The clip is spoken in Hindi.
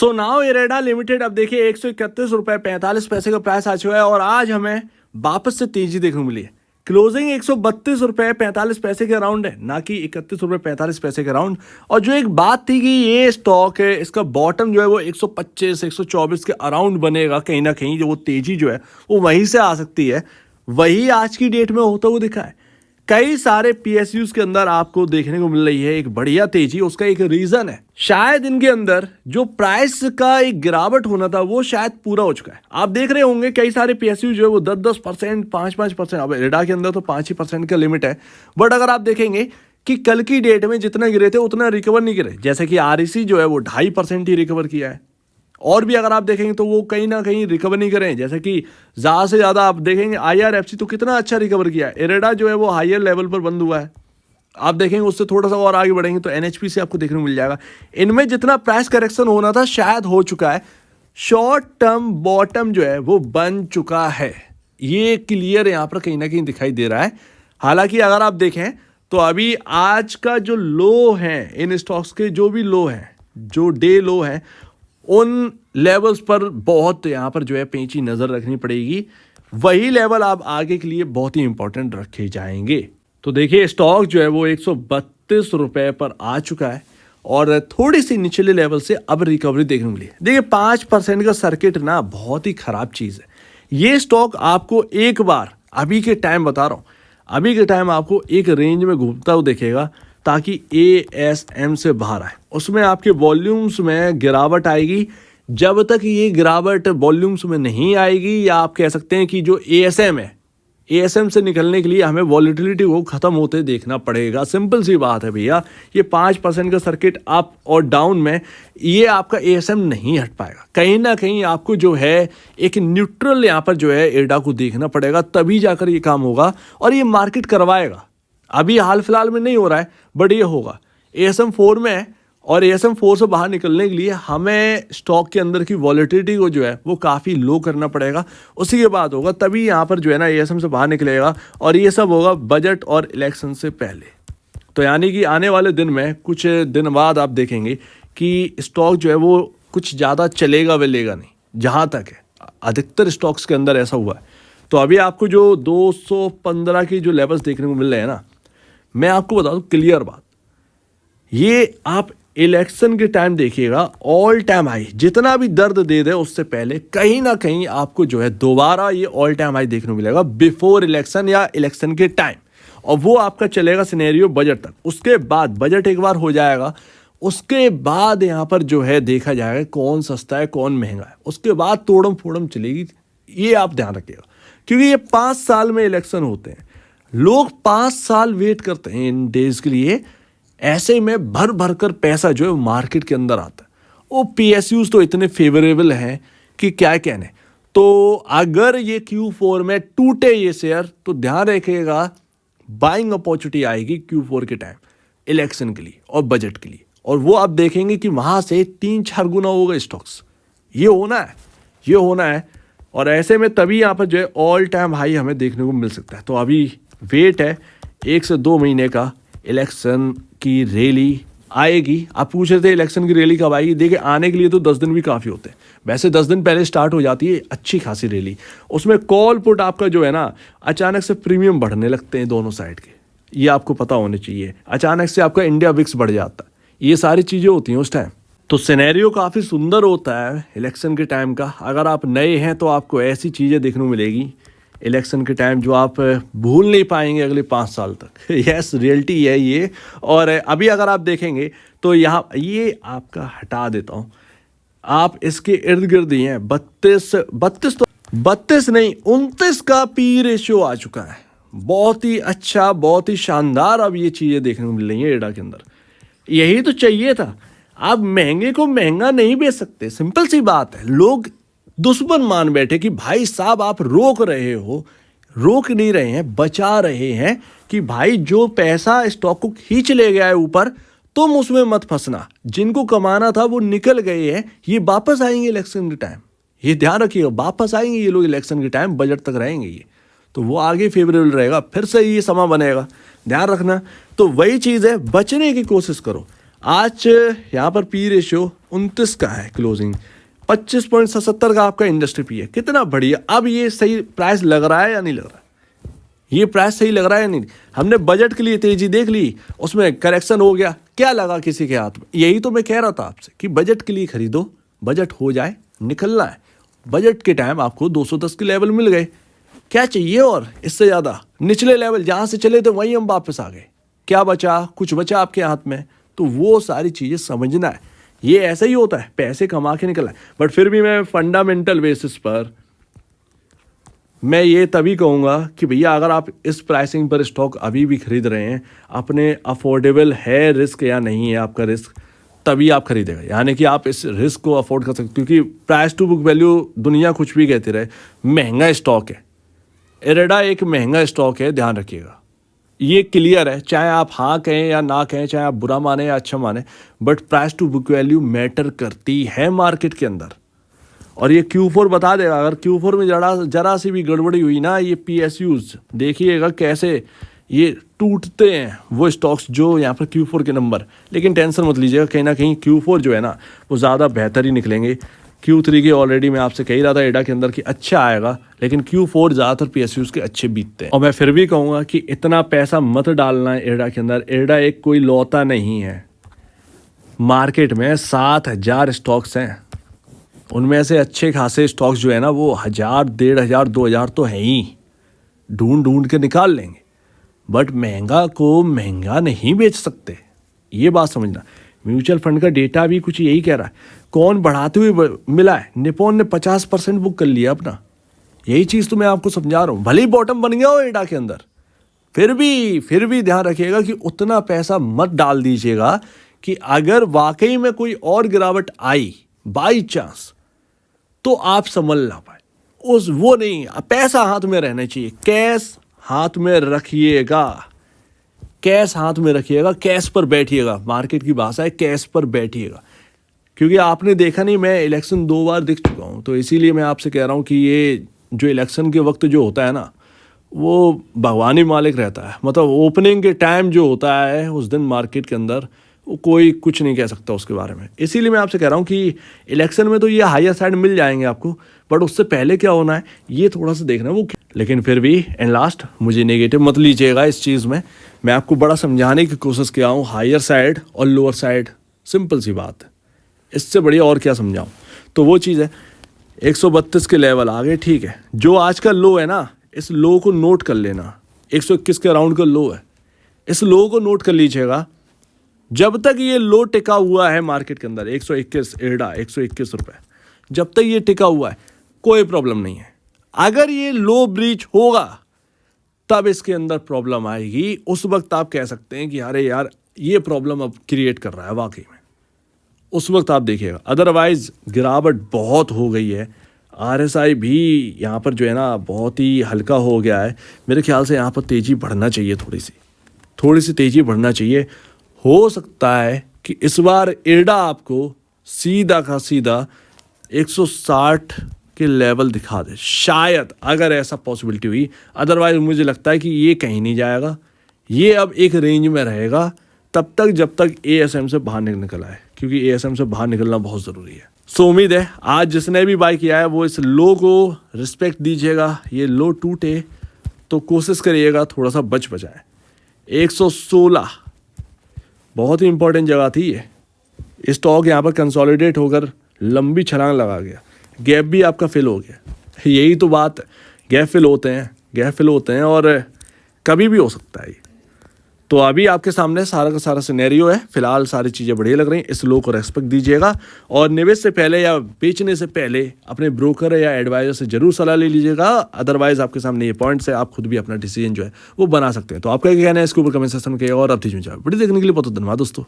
सो नाउ इरेडा लिमिटेड अब देखिए 131 रुपये 45 पैसे का प्राइस आ चुका है और आज हमें वापस से तेजी देखने को मिली है। क्लोजिंग 132 रुपये 45 पैसे के अराउंड है, ना कि 31 रुपये 45 पैसे के अराउंड। और जो एक बात थी कि ये स्टॉक है, इसका बॉटम जो है वो 125 124 के अराउंड बनेगा कहीं ना कहीं, जो वो तेजी जो है वो वहीं से आ सकती है, वही आज की डेट में होता हुआ दिखा है। कई सारे पीएसयूज के अंदर आपको देखने को मिल रही है एक बढ़िया तेजी। उसका एक रीजन है, शायद इनके अंदर जो प्राइस का एक गिरावट होना था वो शायद पूरा हो चुका है। आप देख रहे होंगे कई सारे पीएसयू जो है वो 10% 5% अब इरेडा के अंदर तो 5% का लिमिट है, बट अगर आप देखेंगे कि कल की डेट में जितना गिरे थे उतना रिकवर नहीं गिरे। जैसे कि आरईसी जो है वो 2.5% ही रिकवर किया है, और भी अगर आप देखेंगे तो वो कहीं ना कहीं रिकवर नहीं करें। जैसे कि ज़्यादा से ज़्यादा आप देखेंगे आईआरएफसी तो कितना अच्छा रिकवर किया है। इरेडा जो है वो हायर लेवल पर बंद हुआ है। आप देखेंगे उससे थोड़ा सा और आगे बढ़ेंगे तो एनएचपीसी आपको देखने को मिल जाएगा। इनमें जितना प्राइस करेक्शन होना था शायद हो चुका है। शॉर्ट टर्म बॉटम जो है वो बन चुका है, ये क्लियर यहाँ पर कहीं ना कहीं दिखाई दे रहा है। हालांकि अगर आप देखें तो अभी आज का जो लो है इन स्टॉक्स के, जो भी लो हैं, जो डे लो हैं, उन लेवल्स पर बहुत यहाँ पर जो है पेंची नज़र रखनी पड़ेगी। वही लेवल आप आगे के लिए बहुत ही इंपॉर्टेंट रखे जाएंगे। तो देखिए स्टॉक जो है वो 132 रुपये पर आ चुका है और थोड़ी सी निचले लेवल से अब रिकवरी देखने को मिली है। देखिए 5% का सर्किट ना बहुत ही ख़राब चीज़ है। ये स्टॉक आपको एक बार अभी के टाइम बता रहा हूँ, अभी के टाइम आपको एक रेंज में घूमता हुआ देखेगा ताकि एएसएम से बाहर आए, उसमें आपके वॉल्यूम्स में गिरावट आएगी। जब तक ये गिरावट वॉल्यूम्स में नहीं आएगी, या आप कह सकते हैं कि जो एएसएम है, एएसएम से निकलने के लिए हमें वॉलेटिलिटी को ख़त्म होते देखना पड़ेगा। सिंपल सी बात है भैया, ये 5% का सर्किट अप और डाउन में ये आपका एएसएम नहीं हट पाएगा। कहीं ना कहीं आपको जो है एक न्यूट्रल यहाँ पर जो है इरेडा को देखना पड़ेगा, तभी जाकर ये काम होगा और ये मार्केट करवाएगा। अभी हाल फिलहाल में नहीं हो रहा है, बट ये होगा। एएसएम 4 में है और एएसएम 4 से बाहर निकलने के लिए हमें स्टॉक के अंदर की वॉलेटिलिटी को जो है वो काफ़ी लो करना पड़ेगा। उसी के बाद होगा, तभी यहाँ पर जो है ना एएसएम से बाहर निकलेगा, और ये सब होगा बजट और इलेक्शन से पहले। तो यानी कि आने वाले दिन में कुछ दिन बाद आप देखेंगे कि स्टॉक जो है वो कुछ ज़्यादा चलेगा वेलेगा नहीं, जहाँ तक है अधिकतर स्टॉक्स के अंदर ऐसा हुआ है। तो अभी आपको जो 215 की जो लेवल्स देखने को मिल रहे हैं ना, मैं आपको बता दूं क्लियर बात, ये आप इलेक्शन के टाइम देखिएगा ऑल टाइम हाई जितना भी दर्द दे दे उससे पहले कहीं ना कहीं आपको जो है दोबारा ये ऑल टाइम हाई देखने को मिलेगा बिफोर इलेक्शन या इलेक्शन के टाइम, और वो आपका चलेगा सिनेरियो बजट तक। उसके बाद बजट एक बार हो जाएगा, उसके बाद यहाँ पर जो है देखा जाएगा कौन सस्ता है कौन महंगा है, उसके बाद तोड़म फोड़म चलेगी। ये आप ध्यान रखिएगा, क्योंकि ये 5 साल में इलेक्शन होते हैं, लोग 5 साल वेट करते हैं इन डेज के लिए। ऐसे में भर भर कर पैसा जो है मार्केट के अंदर आता है। वो पीएसयूज तो इतने फेवरेबल हैं कि क्या कहने। तो अगर ये Q4 में टूटे ये शेयर तो ध्यान रखिएगा बाइंग अपॉर्चुनिटी आएगी Q4 के टाइम इलेक्शन के लिए और बजट के लिए, और वो आप देखेंगे कि वहाँ से 3-4 गुना होगा स्टॉक्स। ये होना है, ये होना है। और ऐसे में तभी यहाँ पर जो है ऑल टाइम हाई हमें देखने को मिल सकता है। तो अभी वेट है 1 से 2 महीने का, इलेक्शन की रैली आएगी। आप पूछ रहे थे इलेक्शन की रैली कब आएगी, देखिए आने के लिए तो 10 दिन भी काफ़ी होते हैं। वैसे 10 दिन पहले स्टार्ट हो जाती है अच्छी खासी रैली। उसमें कॉल पुट आपका जो है ना अचानक से प्रीमियम बढ़ने लगते हैं दोनों साइड के, ये आपको पता होने चाहिए। अचानक से आपका इंडिया विक्स बढ़ जाता है, ये सारी चीज़ें होती हैं उस टाइम। तो सिनेरियो काफ़ी सुंदर होता है इलेक्शन के टाइम का। अगर आप नए हैं तो आपको ऐसी चीज़ें देखने को मिलेगी इलेक्शन के टाइम जो आप भूल नहीं पाएंगे अगले 5 साल तक। यस, रियलिटी है ये। और अभी अगर आप देखेंगे तो यहाँ ये आपका हटा देता हूँ, आप इसके इर्द गिर्द ही हैं 32 नहीं 29 का पी रेशियो आ चुका है। बहुत ही अच्छा, बहुत ही शानदार अब ये चीज़ें देखने को मिल रही हैं इरेडा के अंदर। यही तो चाहिए था। आप महंगे को महंगा नहीं बेच सकते, सिंपल सी बात है। लोग दुश्मन मान बैठे कि भाई साहब आप रोक रहे हो, रोक नहीं रहे हैं, बचा रहे हैं कि भाई जो पैसा स्टॉक को खींच ले गया है ऊपर, तुम उसमें मत फंसना। जिनको कमाना था वो निकल गए हैं, ये वापस आएंगे इलेक्शन के टाइम। ये ध्यान रखिएगा, वापस आएंगे ये लोग इलेक्शन के टाइम, बजट तक रहेंगे ये, तो वो आगे फेवरेबल रहेगा, फिर से ये समा बनेगा, ध्यान रखना। तो वही चीज़ है, बचने की कोशिश करो। आज यहाँ पर पी रेशियो 29 का है क्लोजिंग, 25.77 का आपका इंडस्ट्री पी है। कितना बढ़िया। अब ये सही प्राइस लग रहा है या नहीं लग रहा है? ये प्राइस सही लग रहा है या नहीं? हमने बजट के लिए तेजी देख ली, उसमें करेक्शन हो गया, क्या लगा किसी के हाथ में? यही तो मैं कह रहा था आपसे कि बजट के लिए खरीदो, बजट हो जाए निकलना है। बजट के टाइम आपको 210 के लेवल मिल गए, क्या चाहिए और इससे ज़्यादा? निचले लेवल जहाँ से चले थे वहीं हम वापस आ गए, क्या बचा? कुछ बचा आपके हाथ में? तो वो सारी चीज़ें समझना है। ये ऐसा ही होता है, पैसे कमा के निकलना है। बट फिर भी मैं फंडामेंटल बेसिस पर मैं ये तभी कहूँगा कि भैया अगर आप इस प्राइसिंग पर स्टॉक अभी भी खरीद रहे हैं, अपने अफोर्डेबल है रिस्क या नहीं है आपका रिस्क, तभी आप खरीदेगा। यानी कि आप इस रिस्क को अफोर्ड कर सकते, क्योंकि प्राइस टू बुक वैल्यू दुनिया कुछ भी कहती रहे, महंगा स्टॉक है। इरेडा एक महंगा स्टॉक है, ध्यान रखिएगा, ये क्लियर है। चाहे आप हाँ कहें या ना कहें, चाहे आप बुरा माने या अच्छा माने, but price to book value matter करती है मार्केट के अंदर। और ये Q4 बता देगा। अगर Q4 में जरा सी भी गड़बड़ी हुई ना, ये PSUs देखिएगा कैसे ये टूटते हैं वो स्टॉक्स जो यहाँ पर Q4 के नंबर। लेकिन टेंशन मत लीजिएगा, कहीं ना कहीं Q4 जो है ना वो ज़्यादा बेहतर ही निकलेंगे। Q3 के ऑलरेडी मैं आपसे कह ही रहा था एडा के अंदर कि अच्छा आएगा, लेकिन Q4 ज़्यादातर PSUs के अच्छे बीतते हैं। और मैं फिर भी कहूँगा कि इतना पैसा मत डालना है एडा के अंदर। एडा एक कोई लौता नहीं है, मार्केट में 7,000 स्टॉक्स हैं, उनमें से अच्छे खासे स्टॉक्स जो है ना वो 1,000, 1,500, 2,000 तो हैं ही, ढूंढ के निकाल लेंगे। बट महंगा को महंगा नहीं बेच सकते, ये बात समझना। म्यूचुअल फंड का डेटा भी कुछ यही कह रहा है। कौन बढ़ाते हुए मिला है? निपॉन ने 50% बुक कर लिया अपना। यही चीज़ तो मैं आपको समझा रहा हूँ। भले ही बॉटम बन गया हो एडा के अंदर, फिर भी ध्यान रखिएगा कि उतना पैसा मत डाल दीजिएगा कि अगर वाकई में कोई और गिरावट आई बाई चांस तो आप संभल ना पाए। वो नहीं, पैसा हाथ में रहना चाहिए। कैश हाथ में रखिएगा, कैश हाथ में रखिएगा, कैश पर बैठिएगा। मार्केट की भाषा है कैश पर बैठिएगा। क्योंकि आपने देखा नहीं, मैं इलेक्शन 2 बार देख चुका हूँ, तो इसीलिए मैं आपसे कह रहा हूँ कि ये जो इलेक्शन के वक्त जो होता है ना वो भगवान ही मालिक रहता है। मतलब ओपनिंग के टाइम जो होता है उस दिन मार्केट के अंदर वो कोई कुछ नहीं कह सकता उसके बारे में। इसीलिए मैं आपसे कह रहा हूँ कि इलेक्शन में तो ये हायर साइड मिल जाएंगे आपको, बट उससे पहले क्या होना है ये थोड़ा सा देखना है वो। लेकिन फिर भी एंड लास्ट मुझे नेगेटिव मत लीजिएगा इस चीज़ में। मैं आपको बड़ा समझाने की कोशिश किया हूँ, हायर साइड और लोअर साइड सिंपल सी बात है, इससे बढ़िया और क्या समझाऊँ। तो वो चीज़ है 132 के लेवल आ गए, ठीक है। जो आज का लो है ना, इस लो को नोट कर लेना। 121 के अराउंड का लो है, इस लो को नोट कर लीजिएगा। जब तक ये लो टिका हुआ है मार्केट के अंदर 121 एडा 121 रुपये, जब तक ये टिका हुआ है कोई प्रॉब्लम नहीं है। अगर ये लो ब्रीच होगा तब इसके अंदर प्रॉब्लम आएगी। उस वक्त आप कह सकते हैं कि अरे यार ये प्रॉब्लम अब क्रिएट कर रहा है वाकई में, उस वक्त आप देखिएगा। अदरवाइज गिरावट बहुत हो गई है। RSI भी यहाँ पर जो है ना बहुत ही हल्का हो गया है। मेरे ख्याल से यहाँ पर तेज़ी बढ़ना चाहिए, थोड़ी सी तेज़ी बढ़ना चाहिए। हो सकता है कि इस बार एडा आपको सीधा का सीधा 160 के लेवल दिखा दे, शायद, अगर ऐसा पॉसिबिलिटी हुई। अदरवाइज मुझे लगता है कि ये कहीं नहीं जाएगा, ये अब एक रेंज में रहेगा तब तक जब तक ASM से बाहर निकल आए, क्योंकि ASM से बाहर निकलना बहुत ज़रूरी है। सो उम्मीद है आज जिसने भी बाय किया है वो इस लो को रिस्पेक्ट दीजिएगा। ये लो टूटे तो कोशिश करिएगा थोड़ा सा बचाए। 116 बहुत ही इंपॉर्टेंट जगह थी ये। स्टॉक यहाँ पर कंसोलिडेट होकर लंबी छलांग लगा गया, गैप भी आपका फिल हो गया। यही तो बात है, गैप फिल होते हैं और कभी भी हो सकता है ये। तो अभी आपके सामने सारा का सारा सिनेरियो है। फिलहाल सारी चीज़ें बढ़िया लग रही हैं। इस लो को रेस्पेक्ट दीजिएगा और निवेश से पहले या बेचने से पहले अपने ब्रोकर या एडवाइजर से जरूर सलाह ले लीजिएगा। अदरवाइज आपके सामने ये पॉइंट्स है, आप खुद भी अपना डिसीजन जो है वो बना सकते हैं। तो आपका क्या कहना है इसके ऊपर कमेंट सेक्शन में कहिएगा और अब वीडियो देखने के लिए बहुत धन्यवाद दोस्तों।